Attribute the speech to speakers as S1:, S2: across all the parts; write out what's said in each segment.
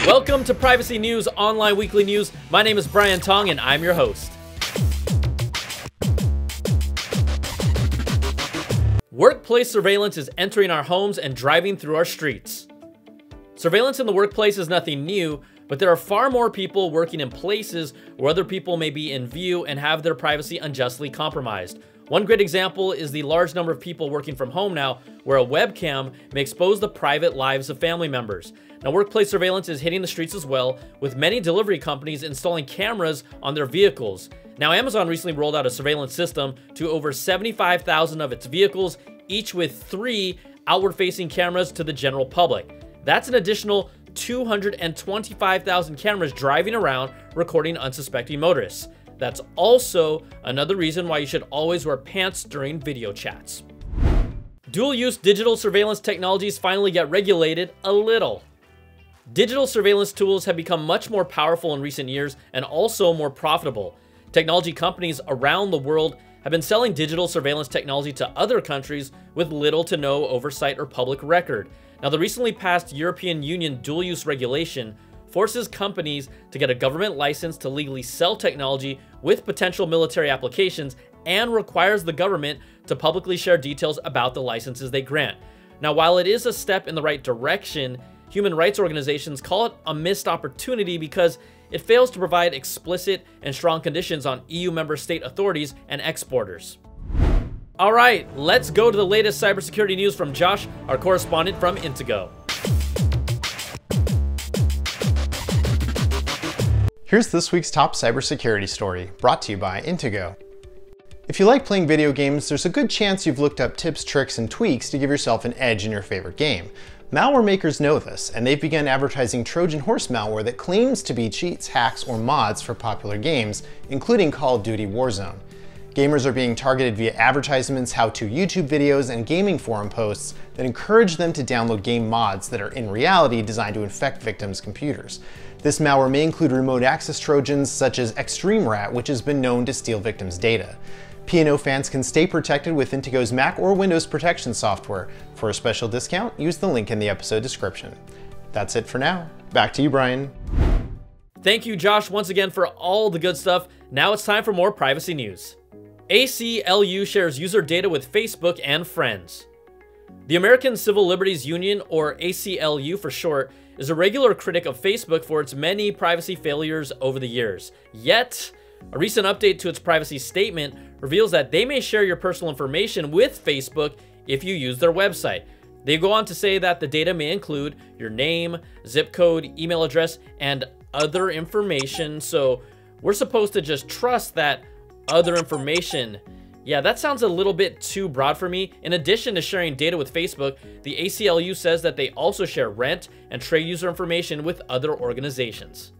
S1: Welcome to Privacy News Online Weekly News. My name is Brian Tong and I'm your host. Workplace surveillance is entering our homes and driving through our streets. Surveillance in the workplace is nothing new, but there are far more people working in places where other people may be in view and have their privacy unjustly compromised. One great example is the large number of people working from home now, where a webcam may expose the private lives of family members. Now, workplace surveillance is hitting the streets as well, with many delivery companies installing cameras on their vehicles. Now, Amazon recently rolled out a surveillance system to over 75,000 of its vehicles, each with 3 outward-facing cameras to the general public. That's an additional 225,000 cameras driving around recording unsuspecting motorists. That's also another reason why you should always wear pants during video chats. Dual-use digital surveillance technologies finally get regulated a little. Digital surveillance tools have become much more powerful in recent years and also more profitable. Technology companies around the world have been selling digital surveillance technology to other countries with little to no oversight or public record. Now, the recently passed European Union dual-use regulation forces companies to get a government license to legally sell technology with potential military applications and requires the government to publicly share details about the licenses they grant. Now, while it is a step in the right direction, human rights organizations call it a missed opportunity because it fails to provide explicit and strong conditions on EU member state authorities and exporters. All right, let's go to the latest cybersecurity news from Josh, our correspondent from Intego.
S2: Here's this week's top cybersecurity story, brought to you by Intego. If you like playing video games, there's a good chance you've looked up tips, tricks, and tweaks to give yourself an edge in your favorite game. Malware makers know this, and they've begun advertising Trojan horse malware that claims to be cheats, hacks, or mods for popular games, including Call of Duty Warzone. Gamers are being targeted via advertisements, how-to YouTube videos, and gaming forum posts that encourage them to download game mods that are in reality designed to infect victims' computers. This malware may include remote access Trojans such as Extreme Rat, which has been known to steal victims' data. P&O fans can stay protected with Intego's Mac or Windows protection software. For a special discount, use the link in the episode description. That's it for now. Back to you, Brian.
S1: Thank you, Josh, once again for all the good stuff. Now it's time for more privacy news. ACLU shares user data with Facebook and friends. The American Civil Liberties Union, or ACLU for short, is a regular critic of Facebook for its many privacy failures over the years. Yet, a recent update to its privacy statement reveals that they may share your personal information with Facebook if you use their website. They go on to say that the data may include your name, zip code, email address, and other information, so we're supposed to just trust that other information. Yeah, that sounds a little bit too broad for me. In addition to sharing data with Facebook, the ACLU says that they also share rent and trade user information with other organizations.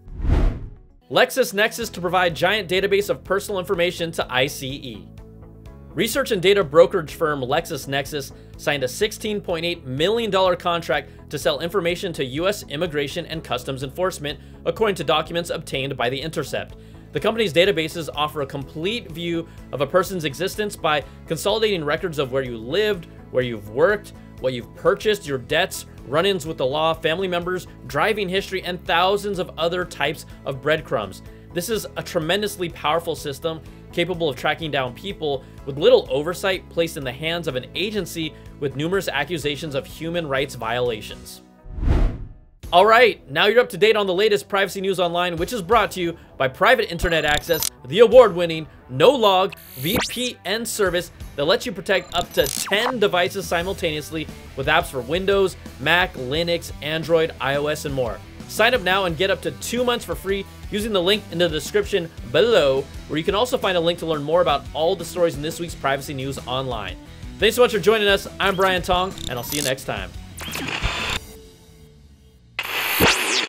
S1: LexisNexis to provide giant database of personal information to ICE. Research and data brokerage firm LexisNexis signed a $16.8 million contract to sell information to U.S. Immigration and Customs Enforcement, according to documents obtained by The Intercept. The company's databases offer a complete view of a person's existence by consolidating records of where you lived, where you've worked, what you've purchased, your debts, run-ins with the law, family members, driving history, and thousands of other types of breadcrumbs. This is a tremendously powerful system capable of tracking down people with little oversight placed in the hands of an agency with numerous accusations of human rights violations. All right, now you're up to date on the latest privacy news online, which is brought to you by Private Internet Access, the award-winning no-log VPN service that lets you protect up to 10 devices simultaneously with apps for Windows, Mac, Linux, Android, iOS, and more. Sign up now and get up to 2 months for free using the link in the description below, where you can also find a link to learn more about all the stories in this week's privacy news online. Thanks so much for joining us. I'm Brian Tong, and I'll see you next time.